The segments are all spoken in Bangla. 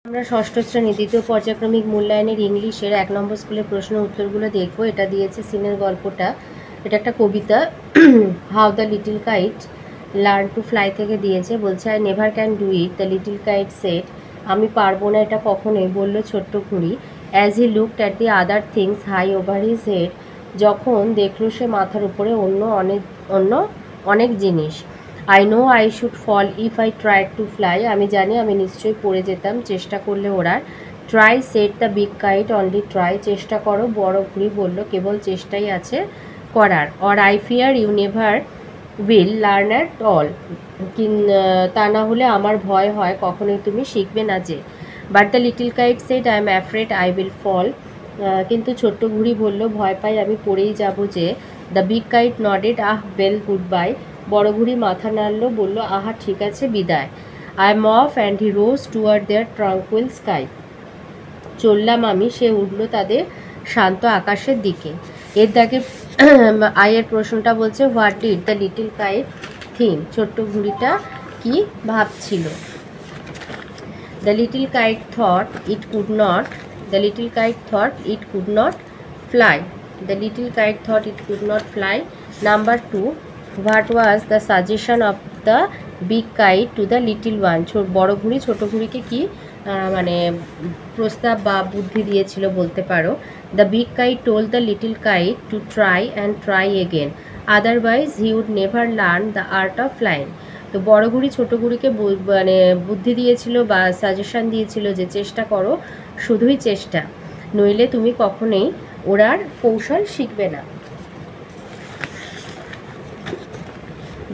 আমরা ষষ্ঠ শ্রেণী দ্বিতীয় পর্যায়ক্রমিক মূল্যায়নের ইংলিশের 1 নম্বর স্কুলের প্রশ্ন উত্তরগুলো দেখব। এটা দিয়েছে সিনের গল্পটা, এটা একটা কবিতা। How the little kite learn to fly থেকে দিয়েছে। বলছে I never can do it, the little kite said. আমি পারবো না এটা কখনোই, বলল ছোট্ট ঘুড়ি। As he looked at the other things high over his head, যখন দেখলো সে মাথার উপরে অন্য অনেক জিনিস। I know I should fall if I try to fly, আমি জানি আমি নিশ্চয়ই পড়ে যেতাম চেষ্টা করলে ওড়ার। Try set the big kite only try, চেষ্টা করো বড় ঘুড়ি বলল কেবল চেষ্টাই আছে করার। Or I fear you never will learn at all, তা না হলে আমার ভয় হয় কখনোই তুমি শিখবে না যে। But the little kite said I am afraid I will fall, কিন্তু ছোট্ট ঘুড়ি বলল ভয় পাই আমি পড়েই যাব যে। The big kite nodded ah well goodbye, বড় ঘুড়ি মাথা নাড়ল বলল আহা ঠিক আছে বিদায়। I am off and he rose toward their tranquil sky, চললাম আমি, সে উঠল তাদের শান্ত আকাশের দিকে। এর দাগে আয়ের প্রশ্নটা বলছে what did the little kite think, ছোট্ট ঘুড়িটা কি ভাবছিল। The little kite thought it could not, the little kite thought it could not fly, the little kite thought it could not fly. Number 2, what was the suggestion of the big kite to the little one, বড় ঘুড়ি ছোট ঘুড়িকে কি মানে প্রস্তাব বা বুদ্ধি দিয়েছিল বলতে পারো। The big kite told the little kite to try and try again, otherwise he would never learn the art of flying. তো বড় ঘুড়ি ছোট ঘুড়িকে মানে বুদ্ধি দিয়েছিল বা সাজেশন দিয়েছিল যে চেষ্টা করো, শুধুই চেষ্টা, নইলে তুমি কখনোই ওড়ার কৌশল শিখবে না।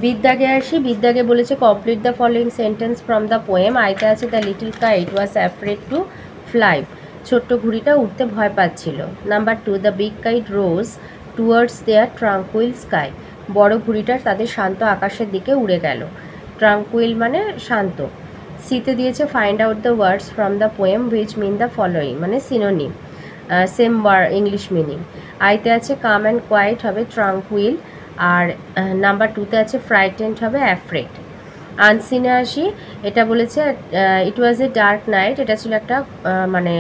বিদ্যাগে আসি, বিদ্যাগে বলেছে complete the following sentence from the poem. আইতে আছে the little kite was afraid to fly, ছোট্ট ঘুড়িটা উঠতে ভয় পাচ্ছিল। Number 2, the big kite rose towards their tranquil sky, বড় ঘুড়িটা তাদের শান্ত আকাশের দিকে উড়ে গেল। ট্রাঙ্কুইল মানে শান্ত। সিতে দিয়েছে find out the words from the poem which mean the following, মানে synonym, same word English meaning. আইতে আছে কাম অ্যান্ড কোয়াইট হবে ট্রাঙ্কুইল, আর নাম্বার 2তে আছে ফ্রাইটেন্ড হবে অ্যাফ্রেড। আনসিনে আসি, এটা বলেছে ইট ওয়াজ এ ডার্ক নাইট, এটা ছিল একটা মানে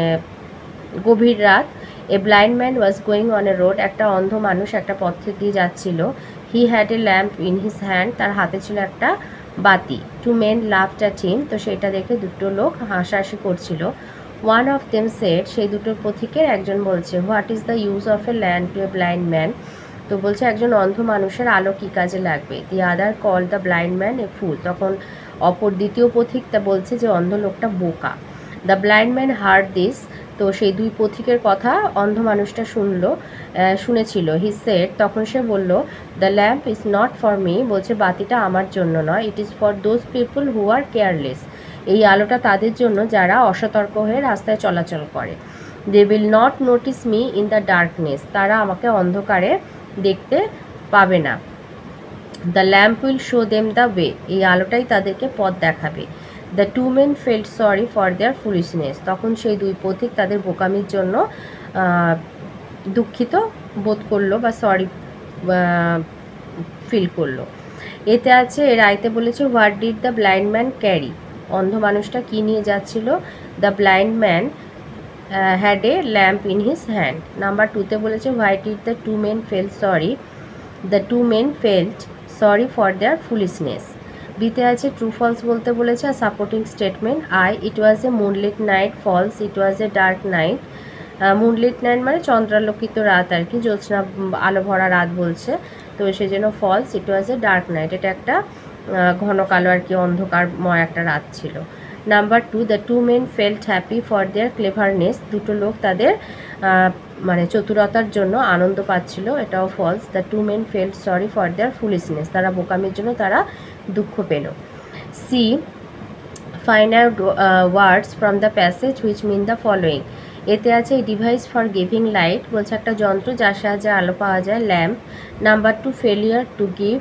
গভীর রাত। A blind man was going on a road, একটা অন্ধ মানুষ একটা পথ দিয়ে যাচ্ছিল। He had a lamp in his hand, তার হাতে ছিল একটা বাতি। Two men laughed at him, তো সেটা দেখে দুটো লোক হাসাহাসি করছিল। ওয়ান অফ দেম সেড, সেই দুটো পথিকের একজন বলছে what is the use of a lamp to a blind man, তো বলছে একজন অন্ধ মানুষের আলো কী কাজে লাগবে। The other called the blind man a fool, তখন দ্বিতীয় পথিক তা বলছে যে অন্ধ লোকটা বোকা। The blind man heard this, তো সেই দুই পথিকের কথা অন্ধ মানুষটা শুনেছিল। হি সেড, তখন সে বলল the lamp is not for me, বলছে বাতিটা আমার জন্য নয়, it is for those people who are careless, এই আলোটা তাদের জন্য যারা অসতর্ক হয়ে রাস্তায় চলাচল করে। They will not notice me in the darkness, তারা আমাকে অন্ধকারে দেখতে পাবে না। The lamp will show them the way, এই আলোটাই তাদেরকে পথ দেখাবে। The two men felt sorry for their foolishness, তখন সেই দুই পথিক তাদের বোকামির জন্য দুঃখিত বোধ করলো বা সরি ফিল করলো। এতে আছে এর আইতে বলেছে what did the blind man carry, অন্ধ মানুষটা কী নিয়ে যাচ্ছিল। The blind man had a lamp in his hand. Number 2তে বলেছে why did the two men fell sorry, the two men felt sorry for their foolishness. বিতে আছে ট্রু ফলস বলতে বলেছে আর supporting statement. It was a moonlit night, false it was a dark night. Moonlit night মানে চন্দ্রালোকিত রাত আর কি, জ্যোৎস্না আলো ভরা রাত বলছে, তো সেই জন্য ফলস it was a dark night, এটা একটা ঘন কালো আর কি অন্ধকারময় একটা রাত ছিল। Number 2, the two men felt happy for their cleverness, দুটো লোক তাদের মানে চতুরতার জন্য আনন্দ পাচ্ছিল, এটাও false. The two men felt sorry for their foolishness, তারা বোকামির জন্য তারা দুঃখ পেল। C, find out words from the passage which mean the following. এতে আছে ডিভাইস ফর গিভিং লাইট, বলছে একটা যন্ত্র যার সাহায্যে আলো পাওয়া যায়, lamp. Number 2, failure to give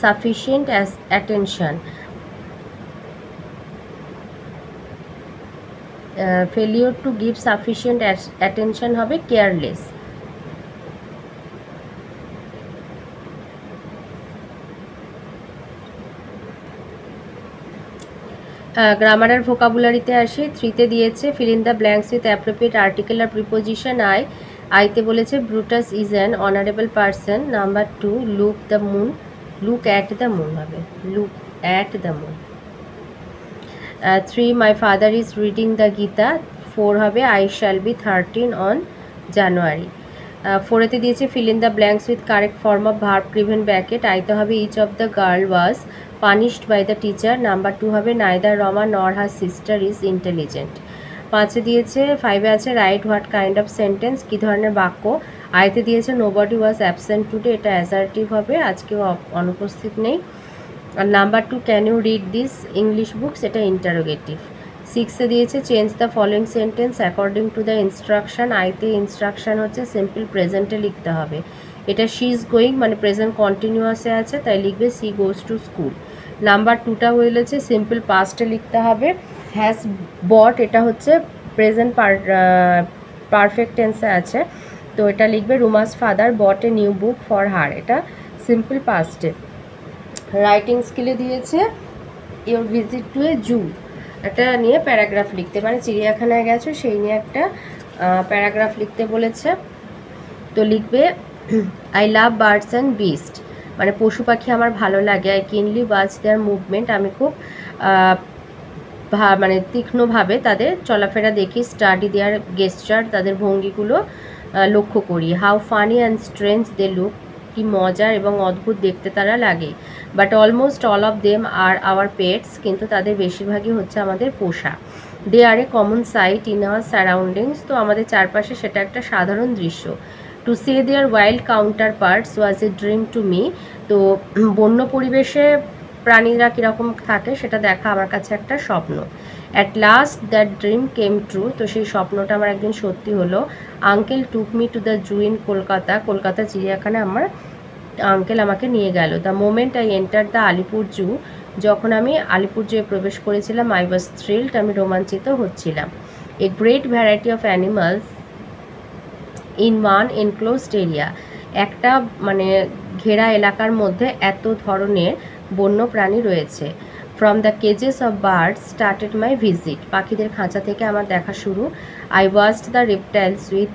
sufficient attention, failure to give sufficient attention হবে কেয়ারলেস। গ্রামার আর ভোকাবুলারিতে আসি। 3তে দিয়েছে fill in the blanks with appropriate article আর প্রিপোজিশন আই। আইতে বলেছে Brutus is an honourable person. Number 2 look the moon, look at the moon হবে, look at the moon. 3 my father is reading the Gita. 4 হবে I shall be 13 on January. 4এতে দিয়েছে fill in the blanks with correct form of verb prevent bracket. আইতে হবে each of the girl was punished by the teacher. Number 2 হবে neither Roma nor her sister is intelligent. 5এ দিয়েছে 5এ আছে write what kind of sentence, কী ধরনের বাক্য। আইতে দিয়েছে নোবডি ওয়াজ অ্যাবসেন্ট টুডে, এটা অ্যাসার্টিভ হবে, আজকেও অনুপস্থিত নেই। আর number 2 can you read this English books, এটা ইন্টারোগেটিভ। 6এ দিয়েছে change the following sentence according to the instruction. আইতে ইনস্ট্রাকশন হচ্ছে সিম্পল প্রেজেন্টে লিখতে হবে, এটা শি ইজ গোয়িং মানে প্রেজেন্ট কন্টিনিউয়াসে আছে, তাই লিখবে C goes to school. Number 2টা বলেছে সিম্পল পাস্টে লিখতে হবে, হ্যাজ বট এটা হচ্ছে প্রেজেন্ট পারফেক্ট টেন্সে আছে, তো এটা লিখবে Ruma's father bought a new book for her, এটা সিম্পল পাস্টে। রাইটিং স্কিলে দিয়েছে your visit to a zoo, একটা নিয়ে প্যারাগ্রাফ লিখতে, মানে চিড়িয়াখানায় গেছো সেই নিয়ে একটা প্যারাগ্রাফ লিখতে বলেছে। তো লিখবে I love birds and beast, মানে পশু পাখি আমার ভালো লাগে। আই কিনলি ওয়াচ দেয়ার মুভমেন্ট, আমি খুব মানে তীক্ষ্ণভাবে তাদের চলাফেরা দেখি। স্টাডি দেয়ার গেস্টার, তাদের ভঙ্গিগুলো লক্ষ্য করি। How funny and strange they look, কি মজার এবং অদ্ভুত দেখতে তারা লাগে। But almost all of them are our pets, কিন্তু তাদের বেশিরভাগই হচ্ছে আমাদের পোষা। They are a common sight in our surroundings, তো আমাদের চারপাশে সেটা একটা সাধারণ দৃশ্য। To see their wild counterparts was a dream to me, তো বন্য পরিবেশে প্রাণীরা কীরকম থাকে সেটা দেখা আমার কাছে একটা স্বপ্ন। At last that dream came true, তো সেই স্বপ্নটা আমার একদিন সত্যি হলো। Uncle took me to the zoo in Kolkata, Kolkata চিড়িয়াখানায় আমার আঙ্কেল আমাকে নিয়ে গেল। The moment I enter the Alipur zoo, যখন আমি আলিপুর জুয়ে প্রবেশ করেছিলাম, আই ওয়াজ থ্রিলড, আমি রোমাঞ্চিত হচ্ছিলাম। A great variety of animals in one enclosed area, একটা মানে ঘেরা এলাকার মধ্যে এত ধরনের বন্য প্রাণী রয়েছে। From the কেজেস of birds started my visit, পাখিদের খাঁচা থেকে আমার দেখা শুরু। I watched the reptiles with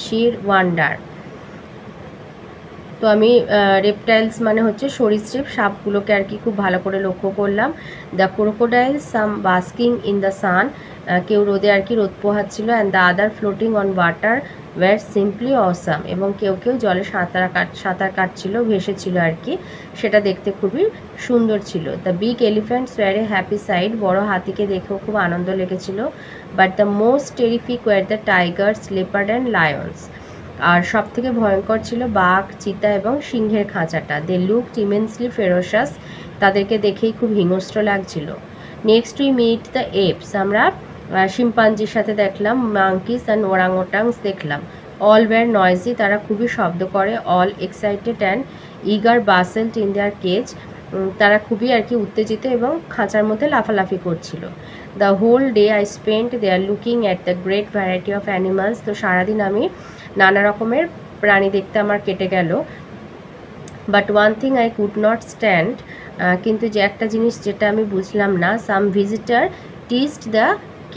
শির ওয়ান্ডার, তো আমি রেপটাইলস মানে হচ্ছে সরীসৃপ, সাপগুলোকে আর কি খুব ভালো করে লক্ষ্য করলাম। The crocodiles some basking in the sun, কেউ রোদে আর কি রোদ পোহাচ্ছিল। And the other floating on water were simply awesome, এবং কেউ কেউ জলে সাঁতার কাটছিল, ভেসেছিল আর কি, সেটা দেখতে খুবই সুন্দর ছিল। The big elephants were a happy side, বড় হাতিকে দেখেও খুব আনন্দ লেগেছিল। But the most terrific were the tigers, leopard and lions, আর সব থেকে ভয়ঙ্কর ছিল বাঘ, চিতা এবং সিংহের খাঁচাটা। দে লুকড ইমেন্সলি ফেরোশাস, তাদেরকে দেখেই খুব হিংস্র লাগছিল। Next we meet the apes, আমরা শিম্পাঞ্জির সাথে দেখলাম। মাঙ্কিস অ্যান্ড ওরাংওটাংস দেখলাম। অল ওয়্যার নয়েজি, তারা খুবই শব্দ করে। All excited and eager bustled in their cage, তারা খুবই আর কি উত্তেজিত এবং খাঁচার মধ্যে লাফালাফি করছিল। The whole day I spent there looking at the great variety of animals, তো সারাদিন আমি নানা রকমের প্রাণী দেখতে আমার কেটে গেল। But one thing I could not stand, কিন্তু যে একটা জিনিস যেটা আমি বুঝলাম না, some visitor teased the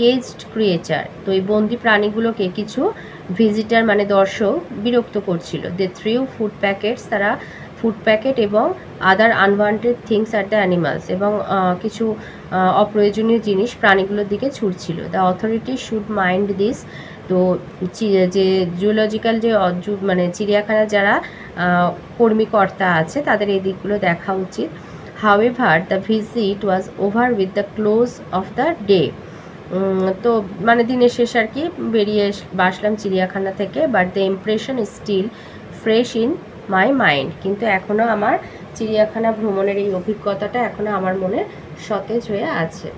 caged creature, তো এই বন্দি প্রাণীগুলোকে কিছু ভিজিটার মানে দর্শক বিরক্ত করছিল। দে থ্রিউ ফুড প্যাকেটস, তারা ফুড প্যাকেট এবং আদার আনওয়ান্টেড থিংস আর দ্য অ্যানিমালস, এবং কিছু অপ্রয়োজনীয় জিনিস প্রাণীগুলোর দিকে ছুটছিল। The authority should mind this, তো যে জুলজিক্যাল যে মানে চিড়িয়াখানার যারা কর্মীকর্তা আছে তাদের এই দিকগুলো দেখা উচিত। However the visit was over with the close of the day, তো মানে দিনের শেষ আর কি বেরিয়ে আসলাম চিড়িয়াখানা থেকে। But the impression is still fresh in my mind, কিন্তু এখনও আমার চিড়িয়াখানা ভ্রমণের এই অভিজ্ঞতাটা এখনও আমার মনে সতেজ হয়ে আছে।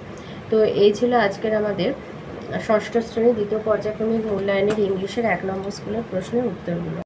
তো এই ছিল আজকের আমাদের ষষ্ঠ শ্রেণী দ্বিতীয় পর্যায়ক্রমিক মূল্যায়নের ইংলিশের 1 নম্বর স্কুলের প্রশ্নের উত্তরগুলো।